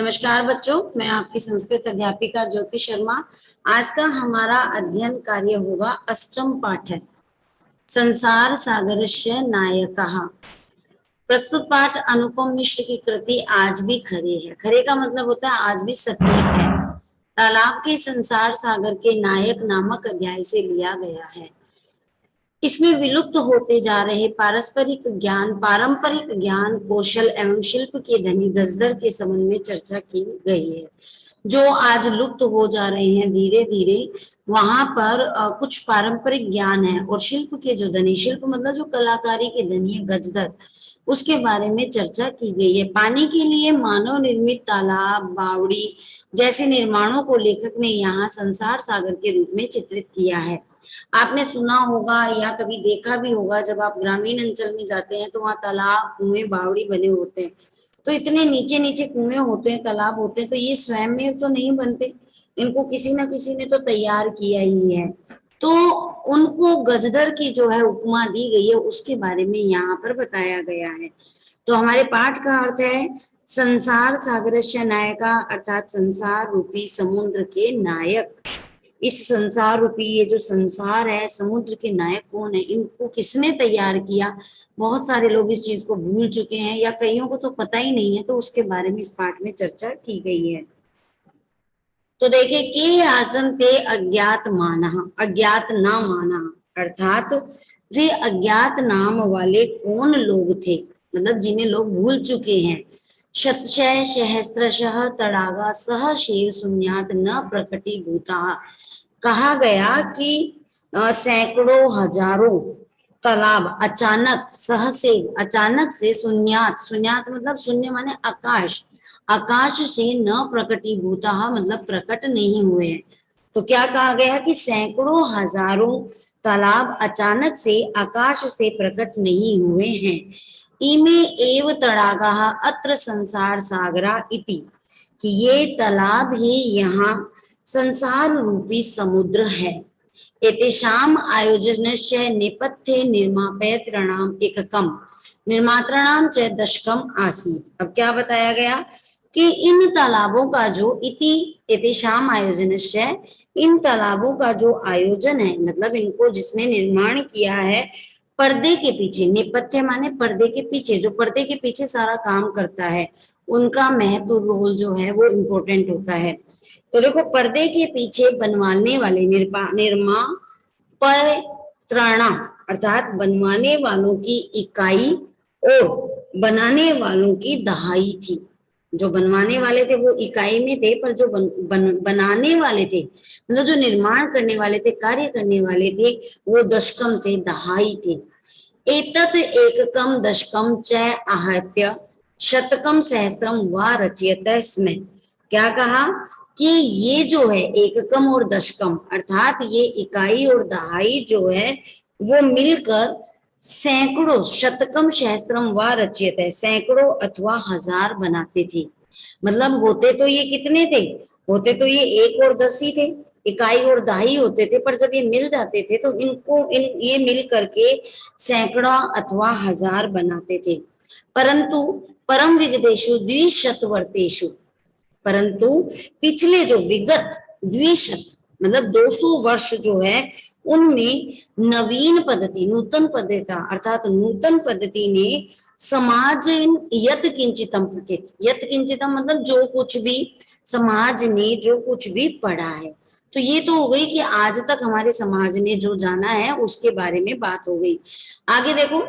नमस्कार बच्चों, मैं आपकी संस्कृत अध्यापिका ज्योति शर्मा। आज का हमारा अध्ययन कार्य होगा अष्टम पाठ है संसार सागरस्य नायकः। प्रस्तुत पाठ अनुपम मिश्र की कृति आज भी खरे है। खरे का मतलब होता है आज भी सटीक है। तालाब के संसार सागर के नायक नामक अध्याय से लिया गया है। इसमें विलुप्त होते जा रहे पारंपरिक ज्ञान कौशल एवं शिल्प के धनी गजदर के संबंध में चर्चा की गई है। जो आज लुप्त हो जा रहे हैं धीरे धीरे, वहां पर कुछ पारंपरिक ज्ञान है और शिल्प के जो धनी, शिल्प मतलब जो कलाकारी के धनी है गजदर, उसके बारे में चर्चा की गई है। पानी के लिए मानव निर्मित तालाब बावड़ी जैसे निर्माणों को लेखक ने यहाँ संसार सागर के रूप में चित्रित किया है। आपने सुना होगा या कभी देखा भी होगा, जब आप ग्रामीण अंचल में जाते हैं तो वहाँ तालाब कुएं बावड़ी बने होते हैं। तो इतने नीचे नीचे कुएं होते हैं, तालाब होते हैं, तो ये स्वयं में तो नहीं बनते, इनको किसी ना किसी ने तो तैयार किया ही है। तो उनको गजदर की जो है उपमा दी गई है, उसके बारे में यहाँ पर बताया गया है। तो हमारे पाठ का अर्थ है संसार सागरस्य नायका, अर्थात संसार रूपी समुद्र के नायक। इस संसार रूपी ये जो संसार है, समुद्र के नायक कौन है, इनको किसने तैयार किया? बहुत सारे लोग इस चीज को भूल चुके हैं या कईयों को तो पता ही नहीं है, तो उसके बारे में इस पाठ में चर्चा की गई है। तो देखे के आसन ते अज्ञात ना माना, अर्थात वे अज्ञात नाम वाले कौन लोग थे, मतलब जिन्हें लोग भूल चुके हैं। शतशः सहस्त्रशः तड़ागा सह शिव शून्यात न प्रकटीभूता। कहा गया कि सैकड़ों हजारों तालाब अचानक से शून्यात मतलब शून्य माने आकाश से न प्रकटीभूता मतलब प्रकट नहीं हुए हैं। तो क्या कहा गया कि सैकड़ों हजारों तालाब अचानक से आकाश से प्रकट नहीं हुए हैं। इमे एव तड़ागा अत्र संसार सागरा इति, कि ये तालाब ही यहाँ संसार रूपी समुद्र है। एतेषाम आयोजनस्य नेपथ्ये निर्मापयत्राणाम एककम निर्मात्राणाम च दशकम आसीत्। अब क्या बताया गया कि इन तालाबों का जो एतेषाम आयोजनस्य, इन तालाबों का जो आयोजन है, मतलब इनको जिसने निर्माण किया है, पर्दे के पीछे, नेपथ्य माने पर्दे के पीछे, जो पर्दे के पीछे सारा काम करता है, उनका महत्व रोल जो है वो इम्पोर्टेंट होता है। तो देखो, पर्दे के पीछे बनवाने वाले निर्मापयत्राणाम अर्थात बनवाने वालों की इकाई और बनाने वालों की दहाई थी। जो बनवाने वाले थे वो इकाई में थे, पर जो बनाने वाले थे, मतलब जो निर्माण करने वाले थे, कार्य करने वाले थे, वो दशकम थे, दहाई थे। एतत् एककम दशकम च आहत्य शतकम सहस्त्रम व रचयत स्म। क्या कहा कि ये जो है एककम और दशकम, अर्थात ये इकाई और दहाई जो है वो मिलकर सैकड़ों, शतकम सहस्त्रम व रचयत है, सैकड़ों अथवा हजार बनाते थे। मतलब होते तो ये कितने थे? होते तो ये 1 और 10 ही थे, इकाई और दहाई होते थे, पर जब ये मिल जाते थे तो ये मिल करके सैकड़ा अथवा हजार बनाते थे। परंतु परम विगतेषु द्विशतवर्तेषु, परंतु पिछले जो विगत द्विशत मतलब 200 वर्ष जो है, उनमें नवीन पद्धति, नूतन पद्धति, अर्थात नूतन पद्धति ने समाज यत किंचितम पठित, यत किंचितम मतलब जो कुछ भी समाज ने जो कुछ भी पढ़ा है। तो ये तो हो गई कि आज तक हमारे समाज ने जो जाना है उसके बारे में बात हो गई। आगे देखो,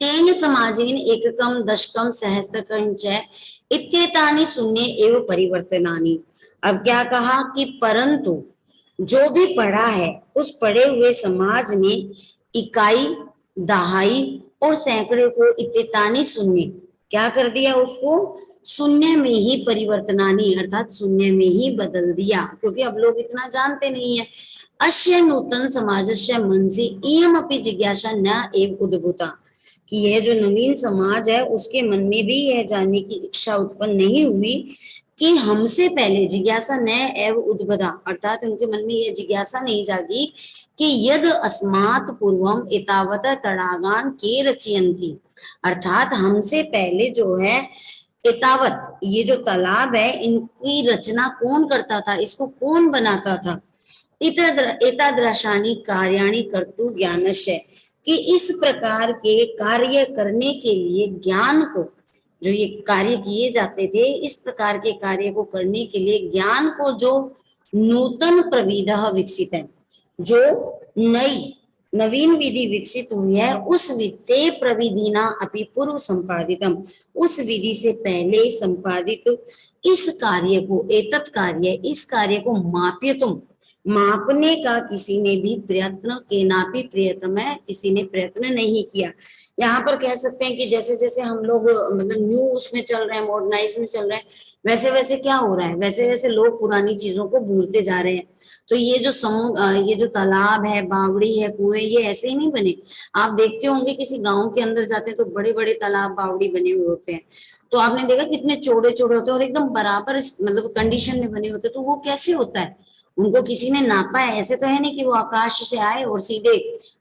तेन समाजेन एककम दशकम सहस्त्रकं च इत्येतानि शून्य एवं परिवर्तनानि। अब क्या कहा कि परंतु जो भी पढ़ा है उस पढ़े हुए समाज ने इकाई दहाई और सैकड़े को इत्येतानि शून्य क्या कर दिया, उसको शून्य में ही परिवर्तनानि अर्थात शून्य में ही बदल दिया, क्योंकि अब लोग इतना जानते नहीं है। अस्य नूतन समाजस्य मनसि इयमपि जिज्ञासा न एव उद्भूता, कि यह जो नवीन समाज है उसके मन में भी यह जानने की इच्छा उत्पन्न नहीं हुई कि हमसे पहले, जिज्ञासा न एव उद्भूता अर्थात उनके मन में यह जिज्ञासा नहीं जागी कि यद अस्मात् पूर्वम एतावता तड़ागान के रचयन्ति, अर्थात हमसे पहले जो है एतावत, ये जो तालाब है इनकी रचना कौन करता था, इसको कौन बनाता था। एतादृशानि कार्याणि कर्तु ज्ञानस्य, कि इस प्रकार के कार्य करने के लिए ज्ञान को, जो ये कार्य किए जाते थे इस प्रकार के कार्य को करने के लिए ज्ञान को जो नूतन प्रविधा विकसित है, जो नई नवीन विधि विकसित हुई है, उस वित्ते प्रविधिना अपि पूर्व संपादितम, उस विधि से पहले संपादित इस कार्य को, एतत् कार्य, इस कार्य को माप्यतुम, मापने का किसी ने भी प्रयत्न, केनापि प्रयत्न है, किसी ने प्रयत्न नहीं किया। यहाँ पर कह सकते हैं कि जैसे जैसे हम लोग मतलब न्यू उसमें चल रहे हैं, मॉडर्नाइज में चल रहे हैं, वैसे वैसे क्या हो रहा है, वैसे वैसे लोग पुरानी चीजों को भूलते जा रहे हैं। तो ये जो ये जो तालाब है, बावड़ी है, कुएं, ये ऐसे ही नहीं बने। आप देखते होंगे किसी गांव के अंदर जाते हैं तो बड़े बड़े तालाब बावड़ी बने हुए होते हैं, तो आपने देखा कितने चौड़े चौड़े होते हैं और एकदम बराबर मतलब कंडीशन में बने होते हैं। तो वो कैसे होता है, उनको किसी ने नापा है, ऐसे तो है नहीं कि वो आकाश से आए और सीधे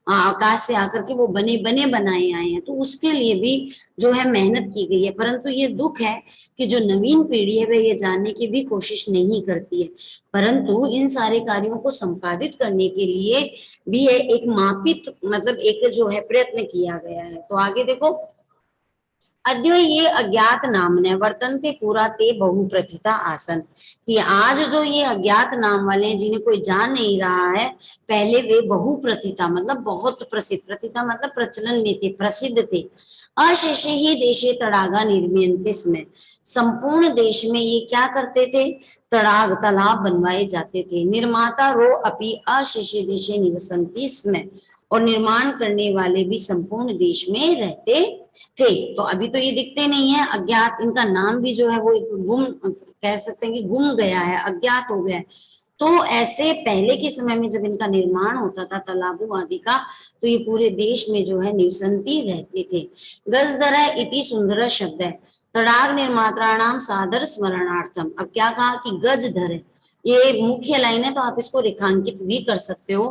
आकाश से आकर के वो बने बने बनाए आए हैं। तो उसके लिए भी जो है मेहनत की गई है। परंतु ये दुख है कि जो नवीन पीढ़ी है वह ये जानने की भी कोशिश नहीं करती है। परंतु इन सारे कार्यों को संपादित करने के लिए भी है एक मापित मतलब एक जो है प्रयत्न किया गया है। तो आगे देखो, अद्य ये अज्ञात नामने वर्तनते पुरा ते बहु प्रथिता आसन, कि आज जो ये अज्ञात नाम वाले हैं जिन्हें कोई जान नहीं रहा है, पहले वे बहु प्रथिता मतलब बहुत प्रसिद्ध, प्रथिता मतलब प्रचलन में थे, प्रसिद्ध थे। अशेषे ही देशे तड़ागा निर्मीयन्ते स्म, संपूर्ण देश में ये क्या करते थे, तड़ाग तालाब बनवाए जाते थे। निर्माता रो अपि अशेषे देशे निवसन्ति स्म, और निर्माण करने वाले भी संपूर्ण देश में रहते थे। तो अभी तो ये दिखते नहीं है, अज्ञात, इनका नाम भी जो है वो एक गुम, कह सकते हैं कि गुम गया है, अज्ञात हो गया है। तो ऐसे पहले के समय में जब इनका निर्माण होता था तालाबों आदि का, तो ये पूरे देश में जो है निवसंती रहते थे। गजधर इति सुंदर शब्द है, तड़ाग निर्मात्राणाम सादर स्मरणार्थम। अब क्या कहा कि गजधर है, ये मुख्य लाइन है तो आप इसको रेखांकित भी कर सकते हो।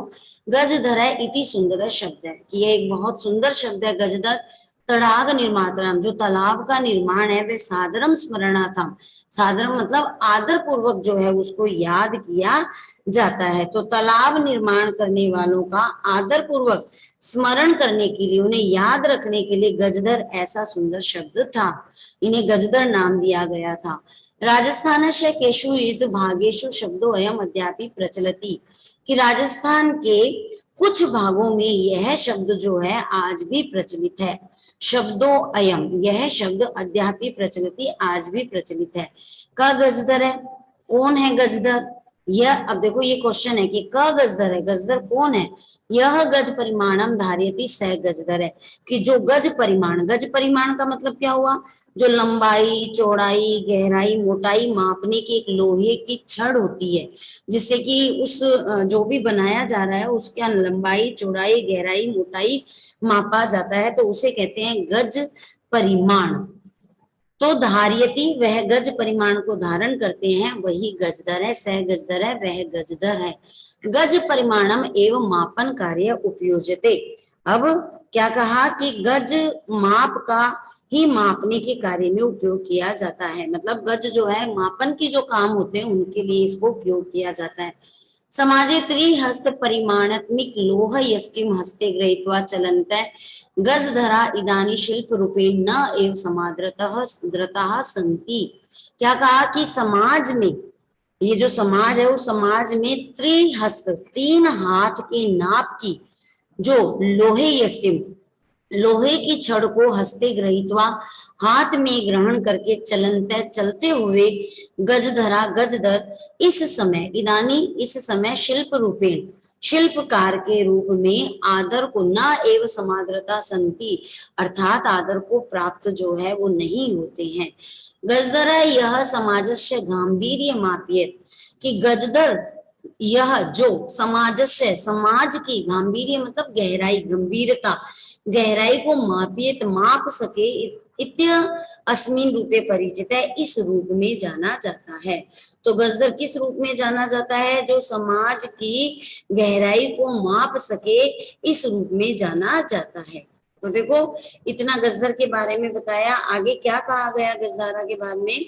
गजधर इति सुंदर शब्द है, कि ये एक बहुत सुंदर शब्द है गजधर। तड़ाग निर्मात्राम, जो तालाब का निर्माण है वह सादरम स्मरणार्थम, सादरम मतलब आदर पूर्वक जो है उसको याद किया जाता है। तो तालाब निर्माण करने वालों का आदर पूर्वक स्मरण करने के लिए, उन्हें याद रखने के लिए गजधर ऐसा सुंदर शब्द था, इन्हें गजधर नाम दिया गया था। राजस्थान से केषुचित् भागेषु शब्दो अयम अद्यापि प्रचलति, कि राजस्थान के कुछ भागों में यह शब्द जो है आज भी प्रचलित है। शब्दो अयम, यह शब्द अद्यापि प्रचलित, आज भी प्रचलित है। क गजधर है, कौन है गजधर, यह, अब देखो ये क्वेश्चन है कि क गजधर है, गजधर कौन है। यह गज परिमाणम धार्यति स गजधर है, कि जो गज परिमाण, गज परिमाण का मतलब क्या हुआ, जो लंबाई चौड़ाई गहराई मोटाई मापने की एक लोहे की छड़ होती है, जिससे कि उस जो भी बनाया जा रहा है उसका लंबाई चौड़ाई गहराई मोटाई मापा जाता है, तो उसे कहते हैं गज परिमाण। तो धार्यति, वह गज परिमाण को धारण करते हैं, वही गजधर है। सह गजधर है, वह गजधर है। गज परिमाणम एवं मापन कार्य उपयोजते। अब क्या कहा कि गज माप का ही मापने के कार्य में उपयोग किया जाता है, मतलब गज जो है मापन की जो काम होते हैं उनके लिए इसको उपयोग किया जाता है। समाजे त्रिहस्त परिमाणात्मिक लोह यष्टिम हस्ते गृहीत्वा चलन्तः गजधरा इदानी शिल्प रूपे न एव समादृतः सन्ति। क्या कहा कि समाज में, ये जो समाज है उस समाज में त्रिहस्त, तीन हाथ के नाप की जो लोहे यष्टिम, लोहे की छड़ को हस्ते ग्रहीत्वा, हाथ में ग्रहण करके, चलते चलते हुए, गजधरा गजधर, इस समय इदानी, इस समय शिल्प रूपेण, शिल्पकार के रूप में, आदर को न एव समाद्रता संति, अर्थात आदर को प्राप्त जो है वो नहीं होते हैं। गजधर यह समाजस्य गांभीर्य मापियत, कि गजधर यह जो समाजस्य, समाज की, गांभीर्य मतलब गहराई, गंभीरता, गहराई को मापियत माप सके, इत्य अस्मिन रूपे परिचित है, इस रूप में जाना जाता है। तो गजधर किस रूप में जाना जाता है, जो समाज की गहराई को माप सके, इस रूप में जाना जाता है। तो देखो इतना गजधर के बारे में बताया। आगे क्या कहा गया गजधारा के बाद में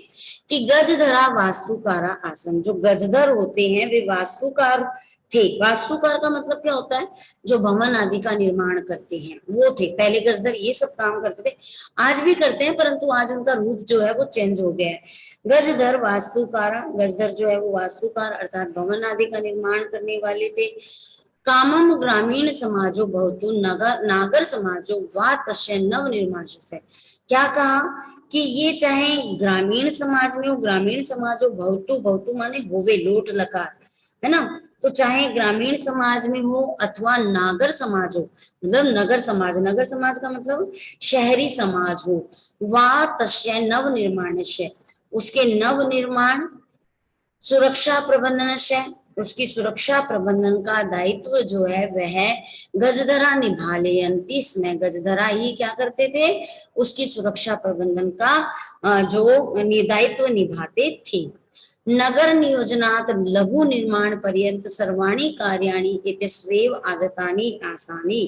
कि गजधरा वास्तुकारा आसन। जो गजधर होते हैं वे वास्तुकार थे। वास्तुकार का मतलब क्या होता है, जो भवन आदि का निर्माण करते हैं वो थे। पहले गजधर ये सब काम करते थे, आज भी करते हैं, परंतु आज उनका रूप जो है वो चेंज हो गया है। गजधर वास्तुकारा, गजधर जो है वो वास्तुकार अर्थात भवन आदि का निर्माण करने वाले थे। कामम ग्रामीण समाजो भवतु नगर नागर समाजो वा तस्य नव निर्माण से। क्या कहा कि ये चाहे ग्रामीण समाज में हो, ग्रामीण समाज हो, भवतु, भवतु माने होवे, लोट लकार है ना, तो चाहे ग्रामीण समाज में हो अथवा नागर समाज हो, मतलब नगर समाज, नगर समाज का मतलब शहरी समाज हो, वा तस्य नव निर्माण से, उसके नव निर्माण, सुरक्षा प्रबंधन से, उसकी सुरक्षा प्रबंधन का दायित्व जो है वह गजधरा निभा लेयंती। इसमें गजधरा ही क्या करते थे, उसकी सुरक्षा प्रबंधन का जो दायित्व निभाते थे। नगर नियोजनात् लघु निर्माण पर्यंत सर्वाणी कार्याणि इत्यस्वेव आदतानि आसानी,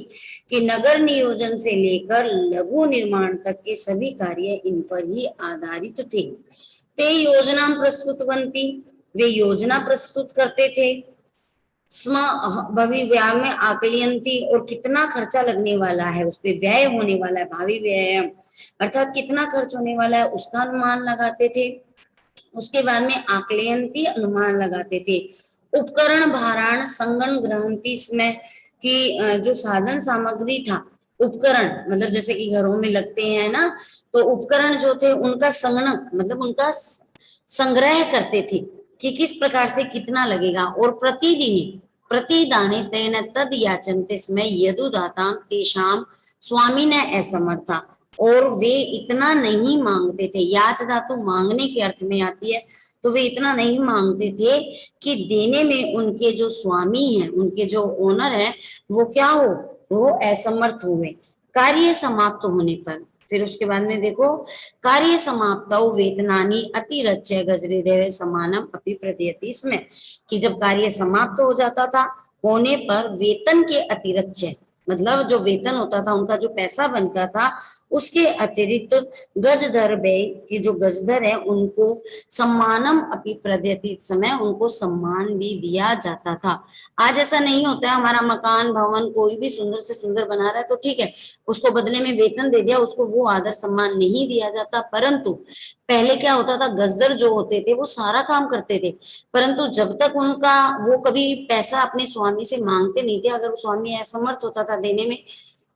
कि नगर नियोजन से लेकर लघु निर्माण तक के सभी कार्य इन पर ही आधारित थे। ते योजना प्रस्तुतवन्ति, वे योजना प्रस्तुत करते थे। स्म भवि व्यय में आकलियंती, और कितना खर्चा लगने वाला है, उस पर व्यय होने वाला है, भावी व्यय अर्थात कितना खर्च होने वाला है उसका अनुमान लगाते थे। उसके बाद में आकलयंती, अनुमान लगाते थे। उपकरण भाराण संगण ग्रहंती, इसमें कि जो साधन सामग्री था, उपकरण मतलब जैसे कि घरों में लगते हैं ना, तो उपकरण जो थे उनका संगणक मतलब उनका संग्रह करते थे कि किस प्रकार से कितना लगेगा। और प्रतिदिन प्रतिदाने तेन तद याचनते स्म यदुदाताम तेषाम स्वामी न असमर्था, और वे इतना नहीं मांगते थे। याच धातु मांगने के अर्थ में आती है, तो वे इतना नहीं मांगते थे कि देने में उनके जो स्वामी हैं, उनके जो ओनर है, वो क्या हो, वो असमर्थ हुए कार्य समाप्त होने पर। फिर उसके बाद में देखो, कार्य समाप्त वेतनानी अतिरच्य गजहृदय समानम अपि प्रदीयते, इसमें कि जब कार्य समाप्त हो जाता था होने पर वेतन के अतिरच्य मतलब जो वेतन होता था, उनका जो पैसा बनता था, उसके अतिरिक्त गजधर व्यय की जो गजधर है उनको सम्मानम अपि प्रदयति, समय उनको सम्मान भी दिया जाता था। आज ऐसा नहीं होता है, हमारा मकान भवन कोई भी सुंदर से सुंदर बना रहा है तो ठीक है, उसको बदले में वेतन दे दिया, उसको वो आदर सम्मान नहीं दिया जाता। परंतु पहले क्या होता था, गजदर जो होते थे वो सारा काम करते थे, परंतु जब तक उनका वो कभी पैसा अपने स्वामी से मांगते नहीं थे, अगर वो स्वामी असमर्थ होता था देने में,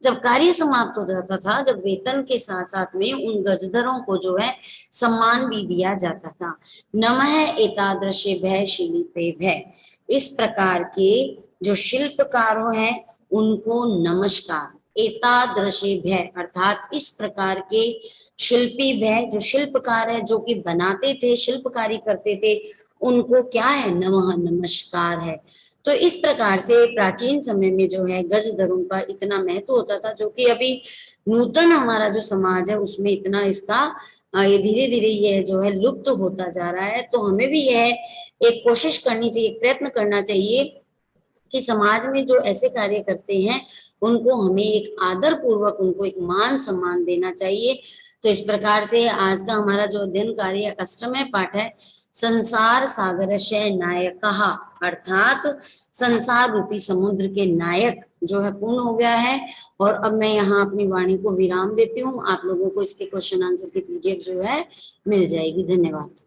जब कार्य समाप्त हो जाता था, जब वेतन के साथ साथ में उन गजधरों को जो है सम्मान भी दिया जाता था। नमः एतादृशे भय शिल्पे भय, इस प्रकार के जो शिल्पकारों हैं उनको नमस्कार। एतादृशे भय अर्थात इस प्रकार के शिल्पी भय, जो शिल्पकार है, जो कि बनाते थे, शिल्पकारी करते थे, उनको क्या है, नमः नमस्कार है। तो इस प्रकार से प्राचीन समय में जो है गजधरों का इतना महत्व होता था, जो कि अभी नूतन हमारा जो समाज है उसमें इतना इसका ये धीरे धीरे ये जो है लुप्त होता जा रहा है। तो हमें भी यह एक कोशिश करनी चाहिए, प्रयत्न करना चाहिए कि समाज में जो ऐसे कार्य करते हैं उनको हमें एक आदर पूर्वक, उनको एक मान सम्मान देना चाहिए। तो इस प्रकार से आज का हमारा जो अध्ययन कार्य अष्टम पाठ है, संसार सागरस्य नायकः, अर्थात संसार रूपी समुद्र के नायक जो है पूर्ण हो गया है। और अब मैं यहाँ अपनी वाणी को विराम देती हूँ। आप लोगों को इसके क्वेश्चन आंसर की पीडीएफ जो है मिल जाएगी। धन्यवाद।